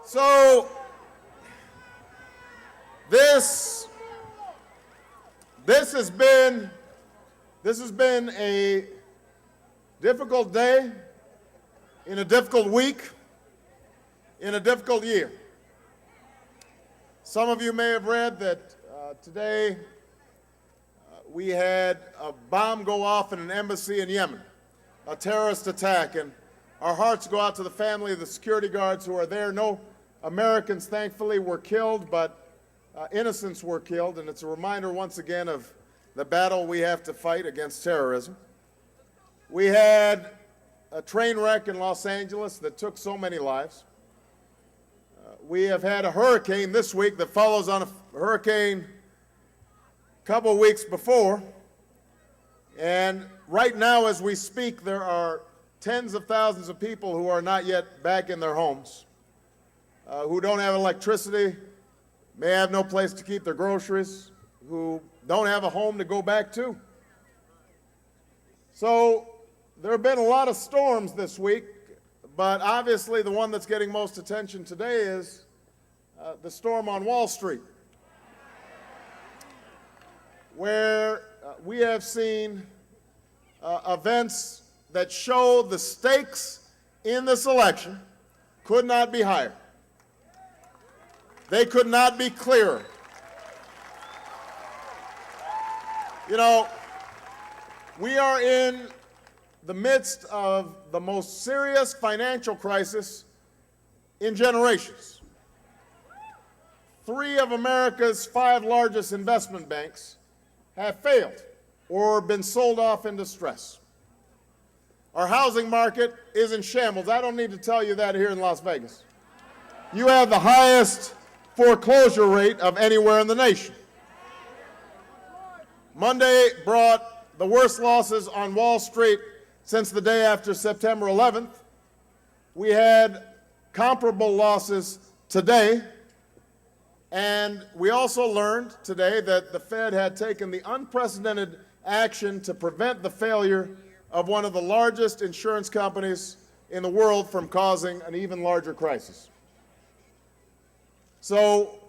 So this has been a difficult day, in a difficult week, in a difficult year. Some of you may have read that today we had a bomb go off in an embassy in Yemen, a terrorist attack, and our hearts go out to the family of the security guards who are there. No Americans, thankfully, were killed, but innocents were killed, and it's a reminder once again of the battle we have to fight against terrorism. We had a train wreck in Los Angeles that took so many lives. We have had a hurricane this week that follows on a hurricane a couple of weeks before. And right now, as we speak, there are tens of thousands of people who are not yet back in their homes, who don't have electricity, may have no place to keep their groceries, who don't have a home to go back to. So there have been a lot of storms this week, but obviously the one that's getting most attention today is the storm on Wall Street, where we have seen events that show the stakes in this election could not be higher. They could not be clearer. You know, we are in the midst of the most serious financial crisis in generations. 3 of America's 5 largest investment banks have failed or been sold off in distress. Our housing market is in shambles. I don't need to tell you that here in Las Vegas. You have the highest foreclosure rate of anywhere in the nation. Monday brought the worst losses on Wall Street since the day after September 11th. We had comparable losses today, and we also learned today that the Fed had taken the unprecedented action to prevent the failure of one of the largest insurance companies in the world from causing an even larger crisis. So,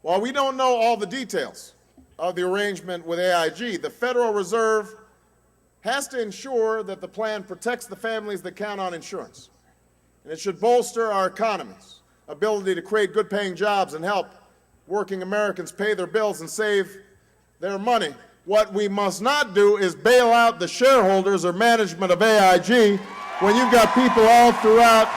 while we don't know all the details of the arrangement with AIG, the Federal Reserve has to ensure that the plan protects the families that count on insurance. And it should bolster our economy's ability to create good-paying jobs and help working Americans pay their bills and save their money. What we must not do is bail out the shareholders or management of AIG when you've got people all throughout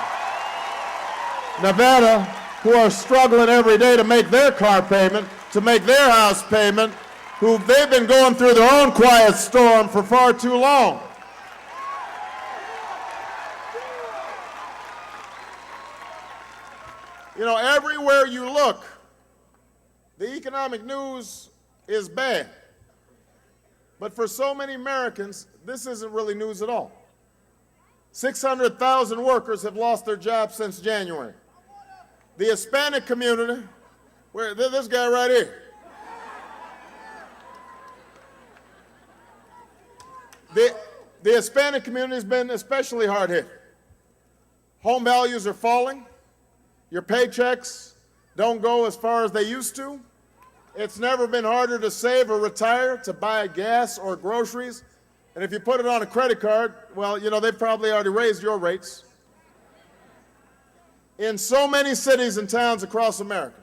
Nevada who are struggling every day to make their car payment, to make their house payment, who they've been going through their own quiet storm for far too long. You know, everywhere you look, the economic news is bad. But for so many Americans, this isn't really news at all. 600,000 workers have lost their jobs since January. The Hispanic community, where this guy right here, the Hispanic community has been especially hard hit. Home values are falling. Your paychecks don't go as far as they used to. It's never been harder to save or retire, to buy gas or groceries. And if you put it on a credit card, well, you know, they've probably already raised your rates. In so many cities and towns across America,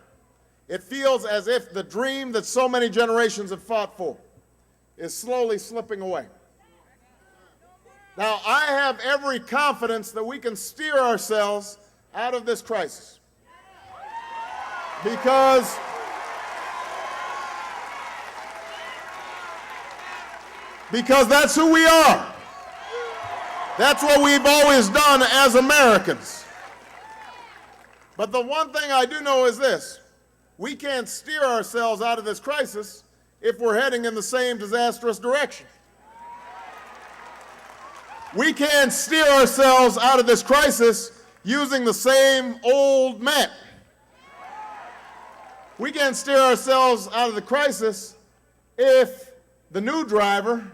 it feels as if the dream that so many generations have fought for is slowly slipping away. Now, I have every confidence that we can steer ourselves out of this crisis because that's who we are. That's what we've always done as Americans. But the one thing I do know is this: we can't steer ourselves out of this crisis if we're heading in the same disastrous direction. We can't steer ourselves out of this crisis using the same old map. We can't steer ourselves out of the crisis if the new driver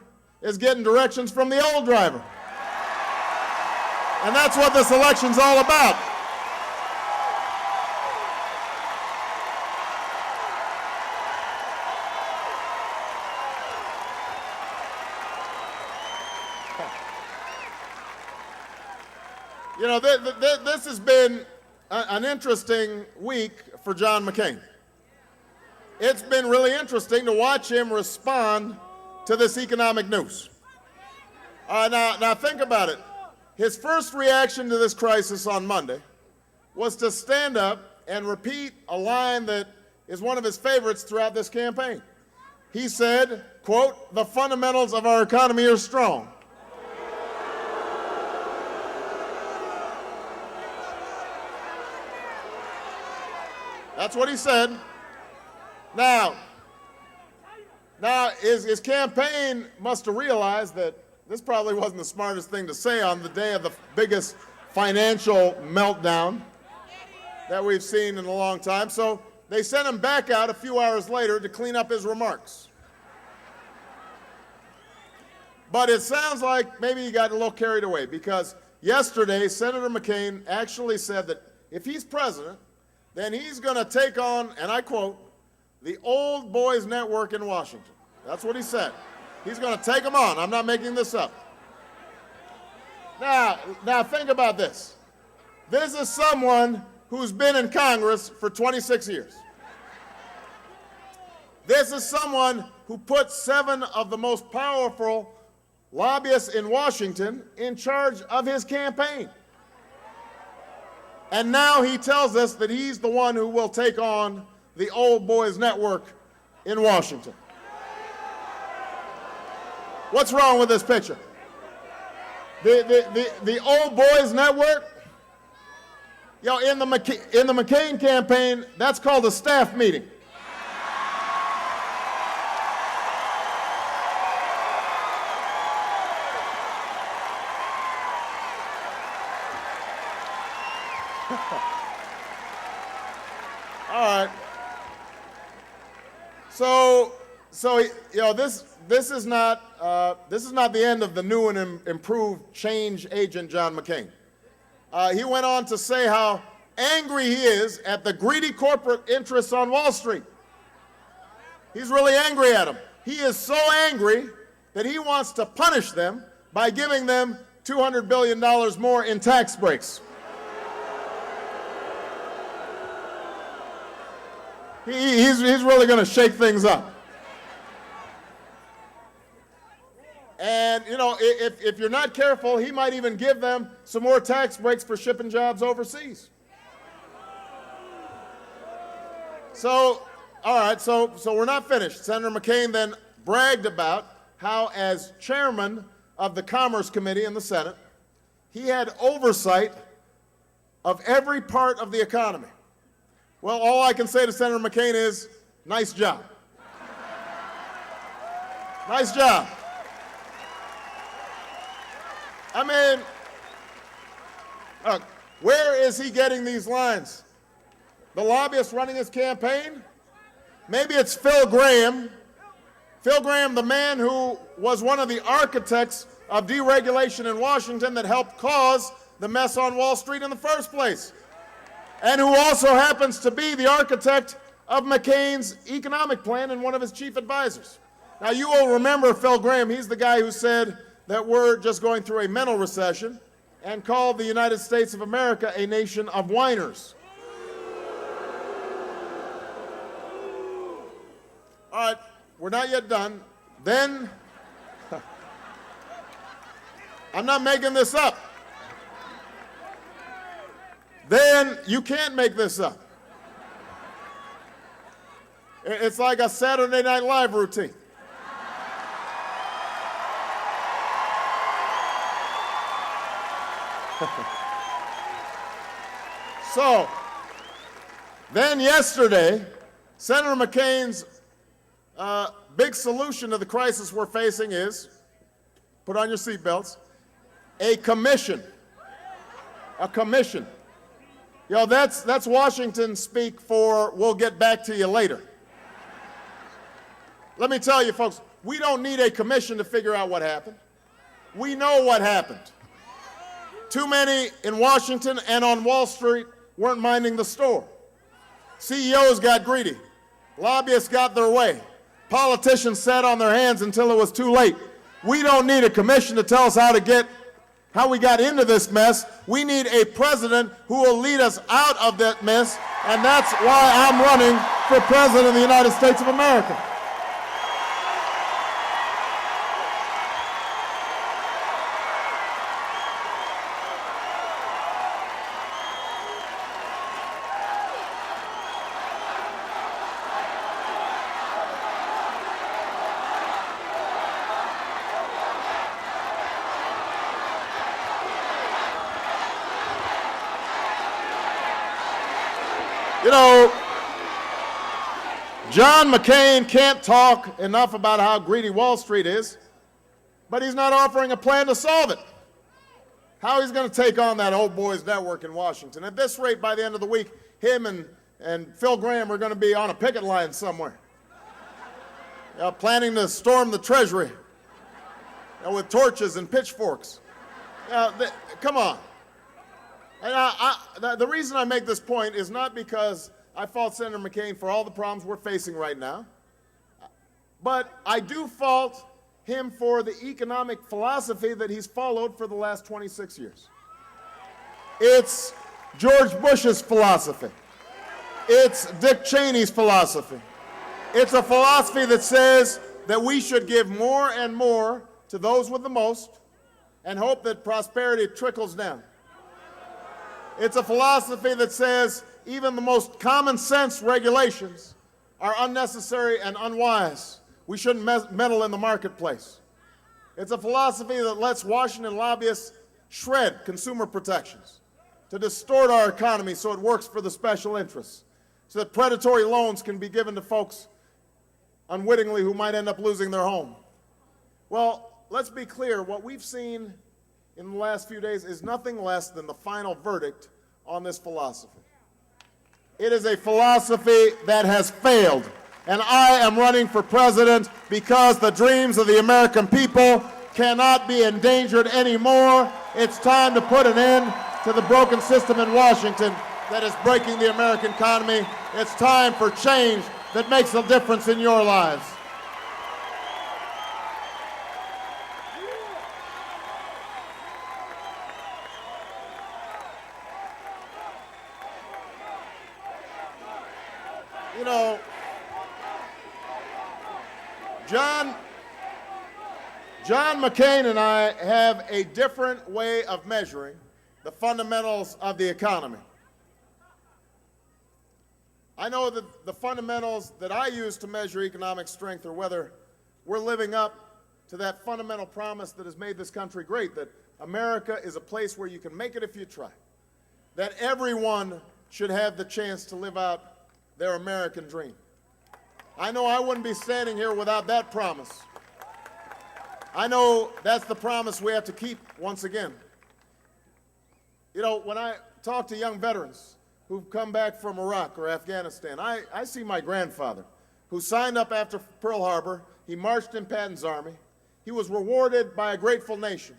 is getting directions from the old driver. And that's what this election's all about. You know, this has been an interesting week for John McCain. It's been really interesting to watch him respond to this economic news. Now think about it. His first reaction to this crisis on Monday was to stand up and repeat a line that is one of his favorites throughout this campaign. He said, quote, "The fundamentals of our economy are strong." That's what he said. Now, his campaign must have realized that this probably wasn't the smartest thing to say on the day of the biggest financial meltdown that we've seen in a long time. So they sent him back out a few hours later to clean up his remarks. But it sounds like maybe he got a little carried away, because yesterday Senator McCain actually said that if he's president, then he's going to take on, and I quote, the old boys network in Washington. That's what he said. He's going to take them on. I'm not making this up. Now think about this. This is someone who's been in Congress for 26 years. This is someone who put 7 of the most powerful lobbyists in Washington in charge of his campaign. And now he tells us that he's the one who will take on the old boys network in Washington. What's wrong with this picture? The old boys network, you know, in the McCain campaign, that's called a staff meeting. All right. So you know, this is not the end of the new and improved change agent John McCain. He went on to say how angry he is at the greedy corporate interests on Wall Street. He's really angry at them. He is so angry that he wants to punish them by giving them $200 billion more in tax breaks. He's really going to shake things up. And, you know, if you're not careful, he might even give them some more tax breaks for shipping jobs overseas. So, all right, so we're not finished. Senator McCain then bragged about how, as chairman of the Commerce Committee in the Senate, he had oversight of every part of the economy. Well, all I can say to Senator McCain is, nice job. Nice job. I mean, where is he getting these lines? The lobbyist running his campaign? Maybe it's Phil Gramm. Phil Gramm, the man who was one of the architects of deregulation in Washington that helped cause the mess on Wall Street in the first place, and who also happens to be the architect of McCain's economic plan and one of his chief advisors. Now, you will remember Phil Gramm. He's the guy who said that we're just going through a mental recession and called the United States of America a nation of whiners. All right, we're not yet done. Then, I'm not making this up. Then you can't make this up. It's like a Saturday Night Live routine. So, then yesterday, Senator McCain's big solution to the crisis we're facing is, put on your seatbelts, a commission. A commission. You know, that's Washington speak for, we'll get back to you later. Let me tell you, folks, we don't need a commission to figure out what happened. We know what happened. Too many in Washington and on Wall Street weren't minding the store. CEOs got greedy. Lobbyists got their way. Politicians sat on their hands until it was too late. We don't need a commission to tell us how to get how we got into this mess. We need a president who will lead us out of that mess, and that's why I'm running for president of the United States of America. You know, John McCain can't talk enough about how greedy Wall Street is, but he's not offering a plan to solve it. How he's going to take on that old boys network in Washington. At this rate, by the end of the week, him and Phil Gramm are going to be on a picket line somewhere, planning to storm the Treasury with torches and pitchforks. Come on. And the reason I make this point is not because I fault Senator McCain for all the problems we're facing right now, but I do fault him for the economic philosophy that he's followed for the last 26 years. It's George Bush's philosophy. It's Dick Cheney's philosophy. It's a philosophy that says that we should give more and more to those with the most and hope that prosperity trickles down. It's a philosophy that says even the most common sense regulations are unnecessary and unwise. We shouldn't meddle in the marketplace. It's a philosophy that lets Washington lobbyists shred consumer protections, to distort our economy so it works for the special interests, so that predatory loans can be given to folks unwittingly who might end up losing their home. Well, let's be clear, what we've seen in the last few days is nothing less than the final verdict on this philosophy. It is a philosophy that has failed, and I am running for president because the dreams of the American people cannot be endangered anymore. It's time to put an end to the broken system in Washington that is breaking the American economy. It's time for change that makes a difference in your lives. You know, John McCain and I have a different way of measuring the fundamentals of the economy. I know that the fundamentals that I use to measure economic strength are whether we're living up to that fundamental promise that has made this country great, that America is a place where you can make it if you try, that everyone should have the chance to live out their American dream. I know I wouldn't be standing here without that promise. I know that's the promise we have to keep once again. You know, when I talk to young veterans who've come back from Iraq or Afghanistan, I see my grandfather who signed up after Pearl Harbor. He marched in Patton's army. He was rewarded by a grateful nation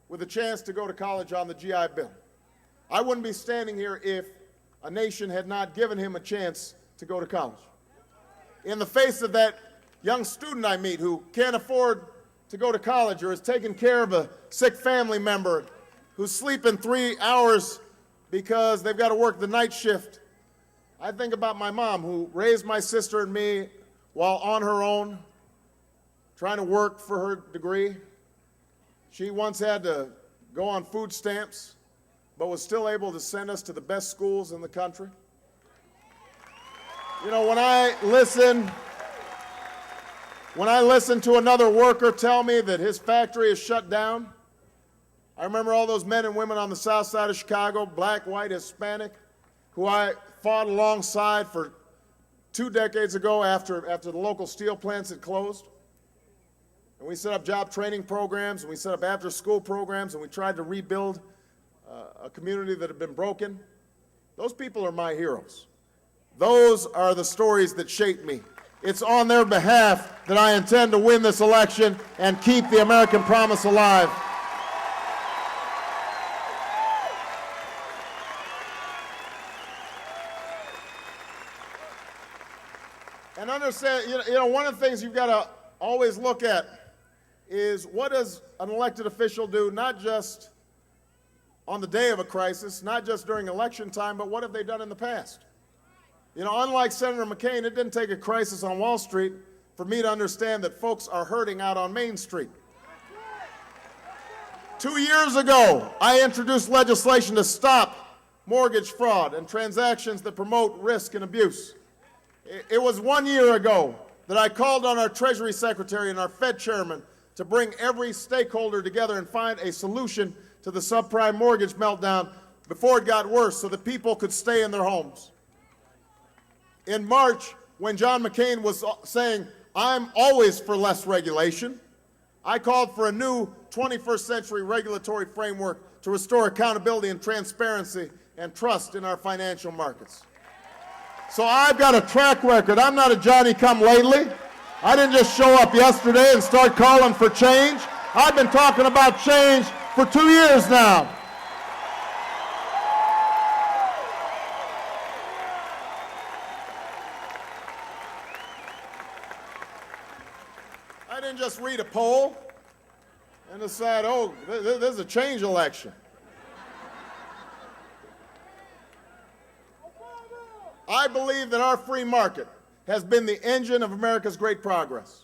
with a chance to go to college on the GI Bill. I wouldn't be standing here if a nation had not given him a chance to go to college. In the face of that young student I meet who can't afford to go to college or is taking care of a sick family member who's sleeping 3 hours because they've got to work the night shift, I think about my mom who raised my sister and me while on her own, trying to work for her degree. She once had to go on food stamps, but was still able to send us to the best schools in the country. You know, when I listen to another worker tell me that his factory is shut down, I remember all those men and women on the south side of Chicago, black, white, Hispanic, who I fought alongside for 2 decades ago after the local steel plants had closed. And we set up job training programs, and we set up after-school programs, and we tried to rebuild a community that had been broken. Those people are my heroes. Those are the stories that shape me. It's on their behalf that I intend to win this election and keep the American promise alive. And understand, you know, one of the things you've got to always look at is what does an elected official do, not just on the day of a crisis, not just during election time, but what have they done in the past? You know, unlike Senator McCain, it didn't take a crisis on Wall Street for me to understand that folks are hurting out on Main Street. 2 years ago, I introduced legislation to stop mortgage fraud and transactions that promote risk and abuse. It was 1 year ago that I called on our Treasury Secretary and our Fed Chairman to bring every stakeholder together and find a solution to the subprime mortgage meltdown before it got worse so that people could stay in their homes. In March, when John McCain was saying, "I'm always for less regulation," I called for a new 21st century regulatory framework to restore accountability and transparency and trust in our financial markets. So I've got a track record. I'm not a Johnny-come-lately. I didn't just show up yesterday and start calling for change. I've been talking about change for 2 years now. I didn't just read a poll and decide, oh, this is a change election. I believe that our free market has been the engine of America's great progress.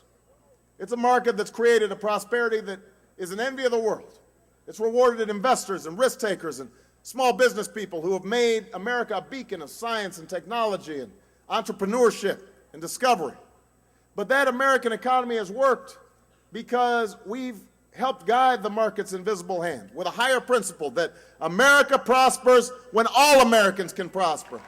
It's a market that's created a prosperity that is an envy of the world. It's rewarded investors and risk takers and small business people who have made America a beacon of science and technology and entrepreneurship and discovery. But that American economy has worked because we've helped guide the market's invisible hand with a higher principle that America prospers when all Americans can prosper.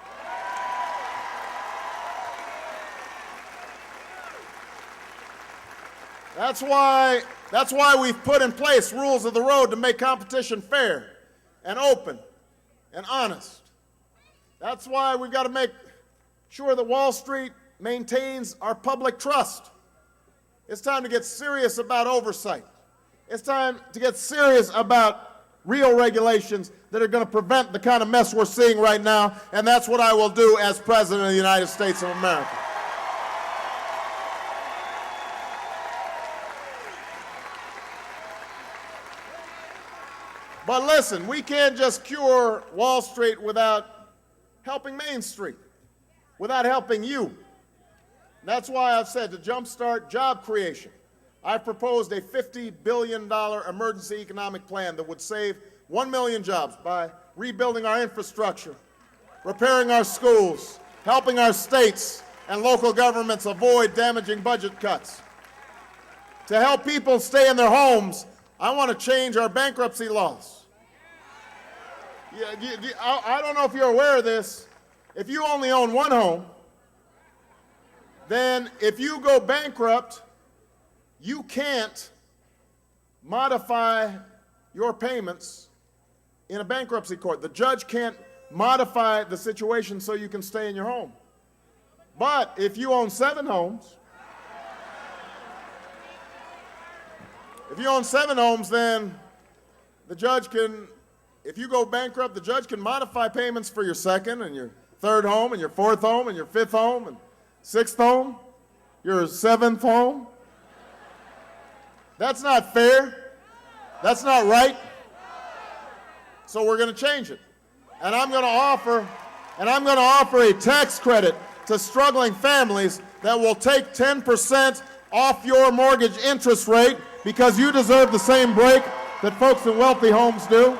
That's why we've put in place rules of the road to make competition fair and open and honest. That's why we've got to make sure that Wall Street maintains our public trust. It's time to get serious about oversight. It's time to get serious about real regulations that are going to prevent the kind of mess we're seeing right now, and that's what I will do as President of the United States of America. But listen, we can't just cure Wall Street without helping Main Street, without helping you. That's why I've said to jumpstart job creation, I've proposed a $50 billion emergency economic plan that would save 1 million jobs by rebuilding our infrastructure, repairing our schools, helping our states and local governments avoid damaging budget cuts. To help people stay in their homes, I want to change our bankruptcy laws. I don't know if you're aware of this. If you only own one home, then if you go bankrupt, you can't modify your payments in a bankruptcy court. The judge can't modify the situation so you can stay in your home. But if you own 7 homes, then the judge can, if you go bankrupt, the judge can modify payments for your 2nd and your 3rd home and your 4th home and your 5th home and 6th home, your 7th home. That's not fair. That's not right. So we're going to change it. And I'm going to offer a tax credit to struggling families that will take 10% off your mortgage interest rate because you deserve the same break that folks in wealthy homes do.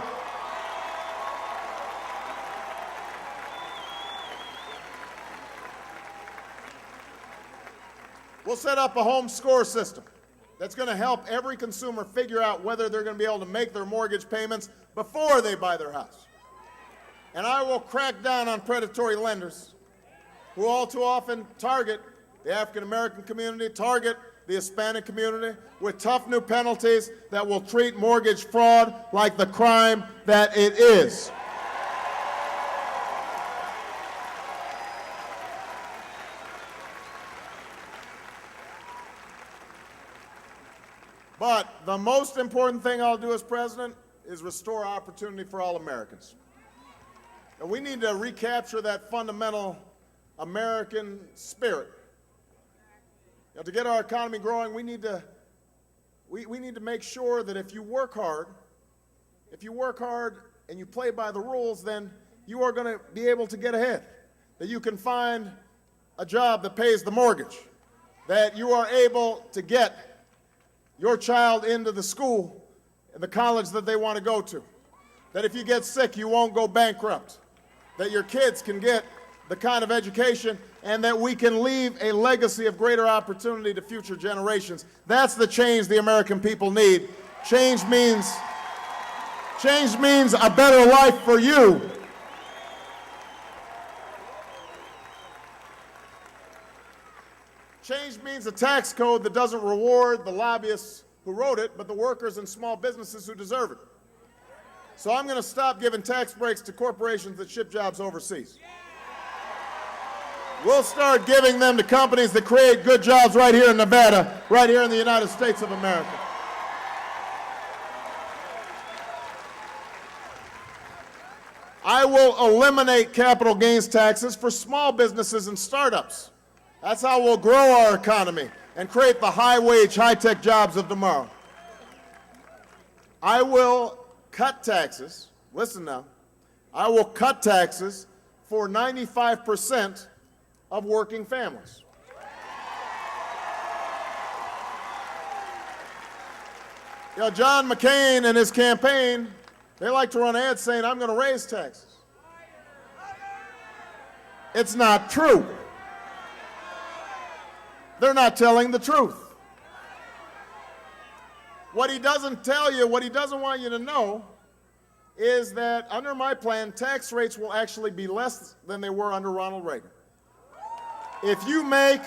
We'll set up a home score system that's going to help every consumer figure out whether they're going to be able to make their mortgage payments before they buy their house. And I will crack down on predatory lenders who all too often target the African American community, target the Hispanic community with tough new penalties that will treat mortgage fraud like the crime that it is. But the most important thing I'll do as president is restore opportunity for all Americans. And we need to recapture that fundamental American spirit. You know, to get our economy growing, we need to make sure that if you work hard and you play by the rules, then you are going to be able to get ahead. That you can find a job that pays the mortgage. That you are able to get your child into the school and the college that they want to go to. That if you get sick, you won't go bankrupt. That your kids can get the kind of education, and that we can leave a legacy of greater opportunity to future generations. That's the change the American people need. Change means a better life for you. Change means a tax code that doesn't reward the lobbyists who wrote it, but the workers and small businesses who deserve it. So I'm going to stop giving tax breaks to corporations that ship jobs overseas. We'll start giving them to companies that create good jobs right here in Nevada, right here in the United States of America. I will eliminate capital gains taxes for small businesses and startups. That's how we'll grow our economy and create the high-wage, high-tech jobs of tomorrow. I will cut taxes, listen now, I will cut taxes for 95% of working families. You know, John McCain and his campaign, they like to run ads saying, I'm going to raise taxes. It's not true. They're not telling the truth. What he doesn't tell you, what he doesn't want you to know, is that under my plan, tax rates will actually be less than they were under Ronald Reagan. If you make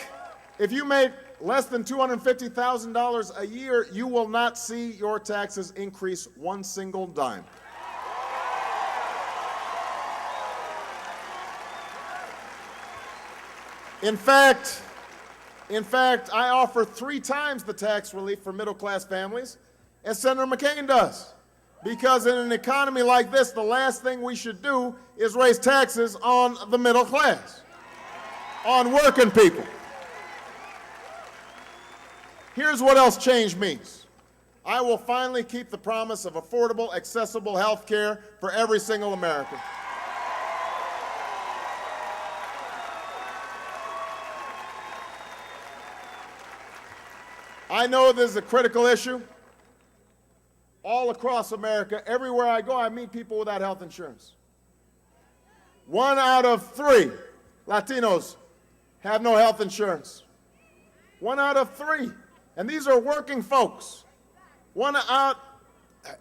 less than $250,000 a year, you will not see your taxes increase one single dime. In fact, I offer 3 times the tax relief for middle-class families as Senator McCain does. Because in an economy like this, the last thing we should do is raise taxes on the middle class, on working people. Here's what else change means. I will finally keep the promise of affordable, accessible health care for every single American. I know this is a critical issue. All across America, everywhere I go, I meet people without health insurance. 1 out of 3 Latinos have no health insurance. 1 out of 3. And these are working folks.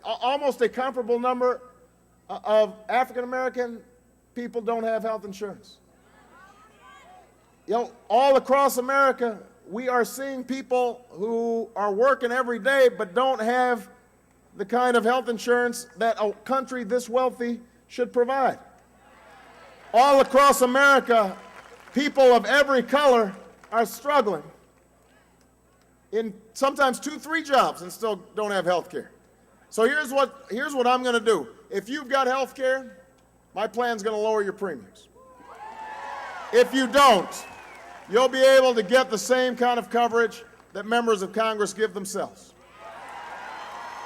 Almost a comparable number of African American people don't have health insurance. You know, all across America, we are seeing people who are working every day but don't have the kind of health insurance that a country this wealthy should provide. All across America, people of every color are struggling in sometimes 2, 3 jobs and still don't have health care. So here's what I'm going to do. If you've got health care, my plan's going to lower your premiums. If you don't, you'll be able to get the same kind of coverage that members of Congress give themselves.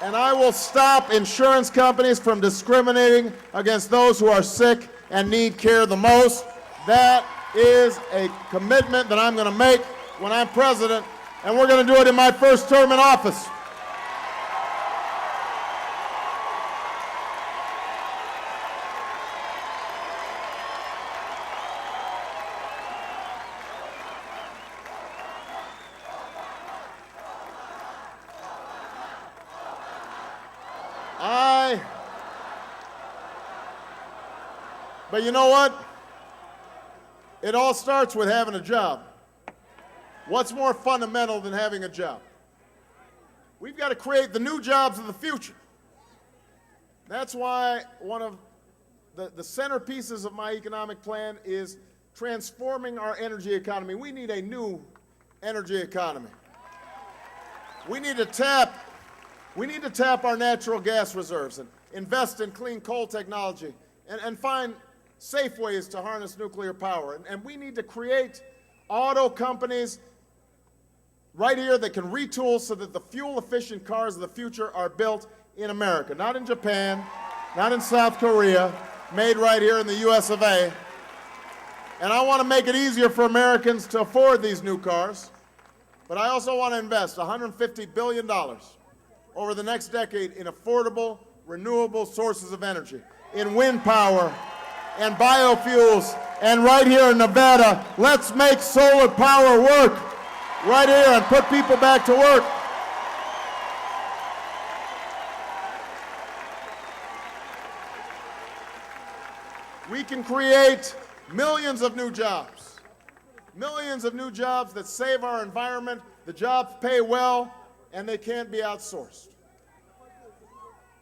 And I will stop insurance companies from discriminating against those who are sick and need care the most. That is a commitment that I'm going to make when I'm president, and we're going to do it in my first term in office. But you know what? It all starts with having a job. What's more fundamental than having a job? We've got to create the new jobs of the future. That's why one of the centerpieces of my economic plan is transforming our energy economy. We need a new energy economy. We need to tap our natural gas reserves and invest in clean coal technology and find safe ways to harness nuclear power. And we need to create auto companies right here that can retool so that the fuel-efficient cars of the future are built in America, not in Japan, not in South Korea, made right here in the US of A. And I want to make it easier for Americans to afford these new cars, but I also want to invest $150 billion over the next decade in affordable, renewable sources of energy, in wind power and biofuels. And right here in Nevada, let's make solar power work right here and put people back to work. We can create millions of new jobs that save our environment. The jobs pay well, and they can't be outsourced.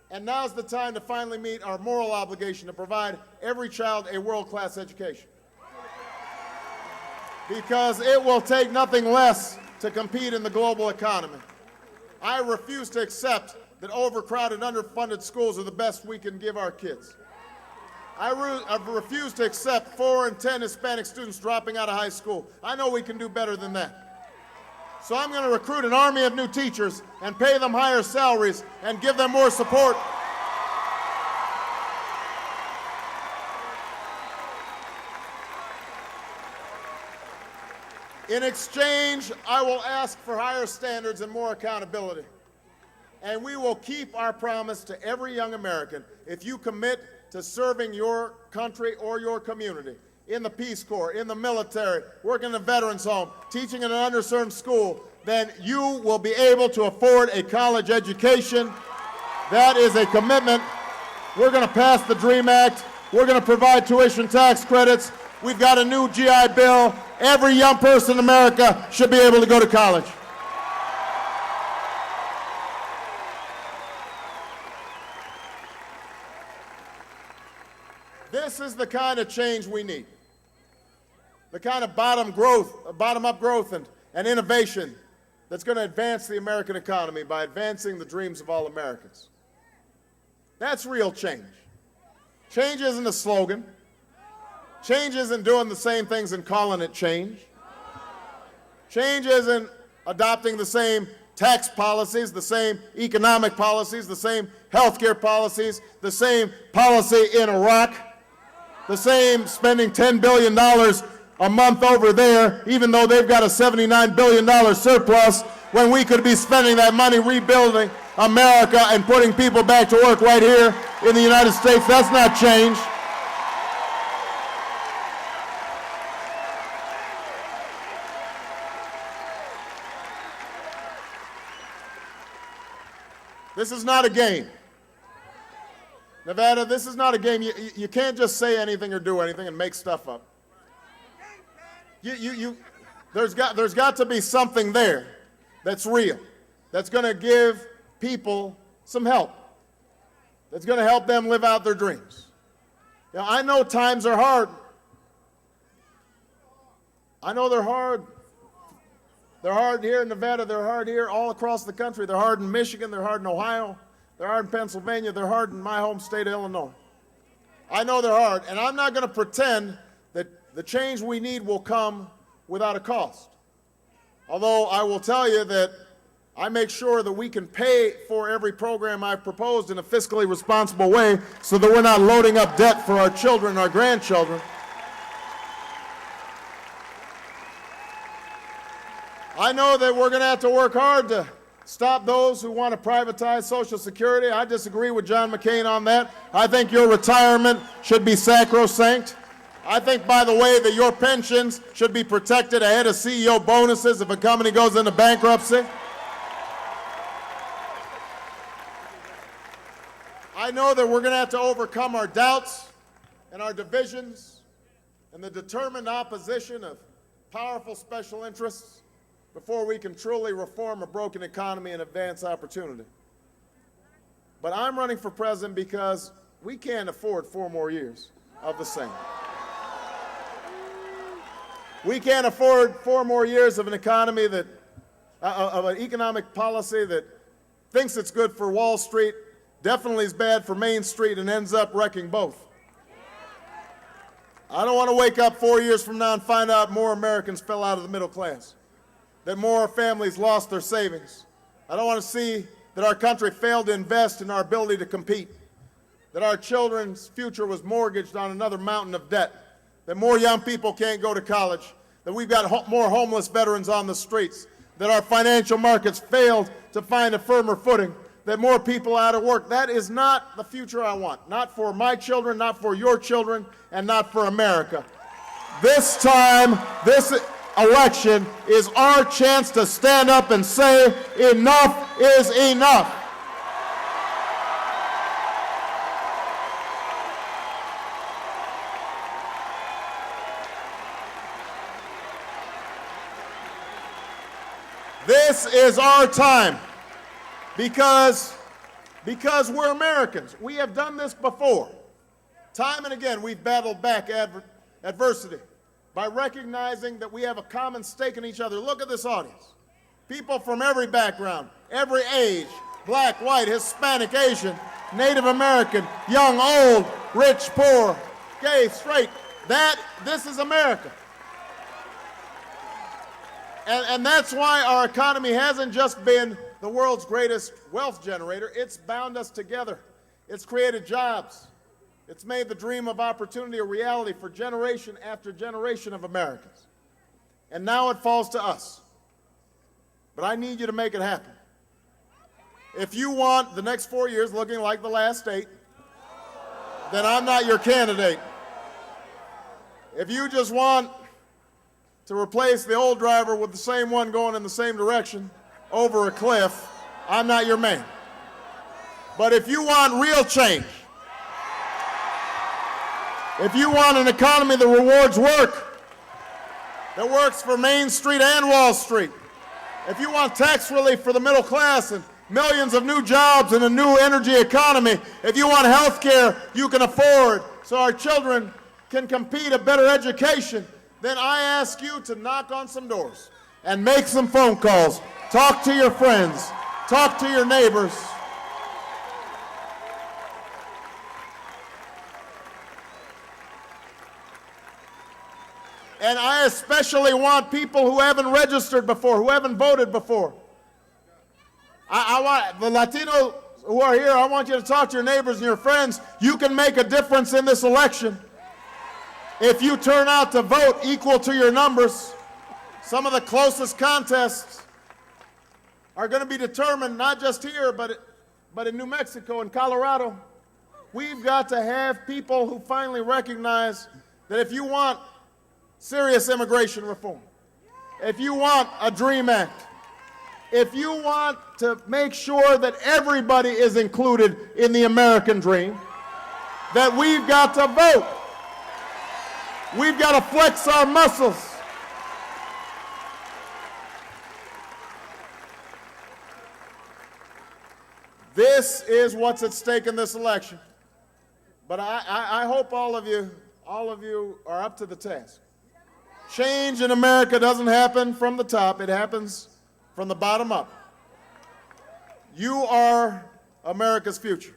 And now's the time to finally meet our moral obligation to provide every child a world-class education. Because it will take nothing less to compete in the global economy. I refuse to accept that overcrowded, underfunded schools are the best we can give our kids. I refuse to accept 4 in 10 Hispanic students dropping out of high school. I know we can do better than that. So I'm going to recruit an army of new teachers and pay them higher salaries and give them more support. In exchange, I will ask for higher standards and more accountability. And we will keep our promise to every young American. If you commit to serving your country or your community, in the Peace Corps, in the military, working in a veterans home, teaching in an underserved school, then you will be able to afford a college education. That is a commitment. We're going to pass the DREAM Act. We're going to provide tuition tax credits. We've got a new GI Bill. Every young person in America should be able to go to college. This is the kind of change we need. The kind of bottom-up growth and innovation that's going to advance the American economy by advancing the dreams of all Americans. That's real change. Change isn't a slogan. Change isn't doing the same things and calling it change. Change isn't adopting the same tax policies, the same economic policies, the same healthcare policies, the same policy in Iraq, the same spending $10 billion a month over there, even though they've got a $79 billion surplus, when we could be spending that money rebuilding America and putting people back to work right here in the United States. That's not change. This is not a game. Nevada, this is not a game. You can't just say anything or do anything and make stuff up. There's got to be something there that's real, that's going to give people some help, that's going to help them live out their dreams. You know, I know times are hard. I know they're hard. They're hard here in Nevada. They're hard here all across the country. They're hard in Michigan. They're hard in Ohio. They're hard in Pennsylvania. They're hard in my home state of Illinois. I know they're hard, and I'm not going to pretend that the change we need will come without a cost. Although I will tell you that I make sure that we can pay for every program I've proposed in a fiscally responsible way so that we're not loading up debt for our children and our grandchildren. I know that we're going to have to work hard to stop those who want to privatize Social Security. I disagree with John McCain on that. I think your retirement should be sacrosanct. I think, by the way, that your pensions should be protected ahead of CEO bonuses if a company goes into bankruptcy. I know that we're going to have to overcome our doubts and our divisions and the determined opposition of powerful special interests before we can truly reform a broken economy and advance opportunity. But I'm running for president because we can't afford 4 more years of the same. We can't afford 4 more years of an economy that, of an economic policy that thinks it's good for Wall Street, definitely is bad for Main Street, and ends up wrecking both. I don't want to wake up 4 years from now and find out more Americans fell out of the middle class, that more families lost their savings. I don't want to see that our country failed to invest in our ability to compete, that our children's future was mortgaged on another mountain of debt, that more young people can't go to college, that we've got more homeless veterans on the streets, that our financial markets failed to find a firmer footing, that more people are out of work. That is not the future I want. Not for my children, not for your children, and not for America. This time, this election is our chance to stand up and say, enough is enough. This is our time because we're Americans. We have done this before. Time and again, we've battled back adversity by recognizing that we have a common stake in each other. Look at this audience. People from every background, every age, black, white, Hispanic, Asian, Native American, young, old, rich, poor, gay, straight. This is America. And that's why our economy hasn't just been the world's greatest wealth generator. It's bound us together. It's created jobs. It's made the dream of opportunity a reality for generation after generation of Americans. And now it falls to us. But I need you to make it happen. If you want the next 4 years looking like the last 8, then I'm not your candidate. If you just want to replace the old driver with the same one going in the same direction over a cliff, I'm not your man. But if you want real change, if you want an economy that rewards work, that works for Main Street and Wall Street, if you want tax relief for the middle class and millions of new jobs and a new energy economy, if you want health care you can afford so our children can compete, a better education, then I ask you to knock on some doors and make some phone calls. Talk to your friends. Talk to your neighbors. And I especially want people who haven't registered before, who haven't voted before. I want the Latinos who are here, I want you to talk to your neighbors and your friends. You can make a difference in this election. If you turn out to vote equal to your numbers, some of the closest contests are going to be determined not just here, but in New Mexico and Colorado. We've got to have people who finally recognize that if you want serious immigration reform, if you want a DREAM Act, if you want to make sure that everybody is included in the American dream, that we've got to vote. We've got to flex our muscles. This is what's at stake in this election. But I hope all of you are up to the task. Change in America doesn't happen from the top, it happens from the bottom up. You are America's future.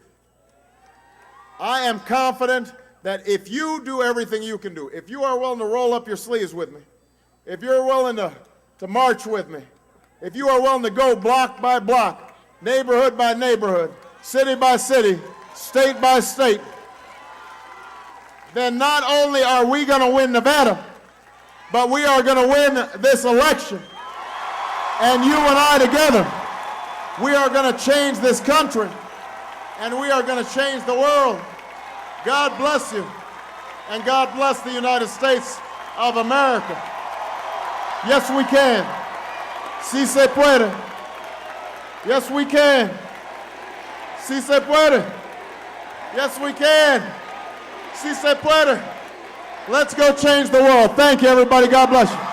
I am confident that if you do everything you can do, if you are willing to roll up your sleeves with me, if you're willing to march with me, if you are willing to go block by block, neighborhood by neighborhood, city by city, state by state, then not only are we going to win Nevada, but we are going to win this election. And you and I together, we are going to change this country, and we are going to change the world. God bless you, and God bless the United States of America. Yes, we can. Si se puede. Yes, we can. Si se puede. Yes, we can. Si se puede. Let's go change the world. Thank you, everybody. God bless you.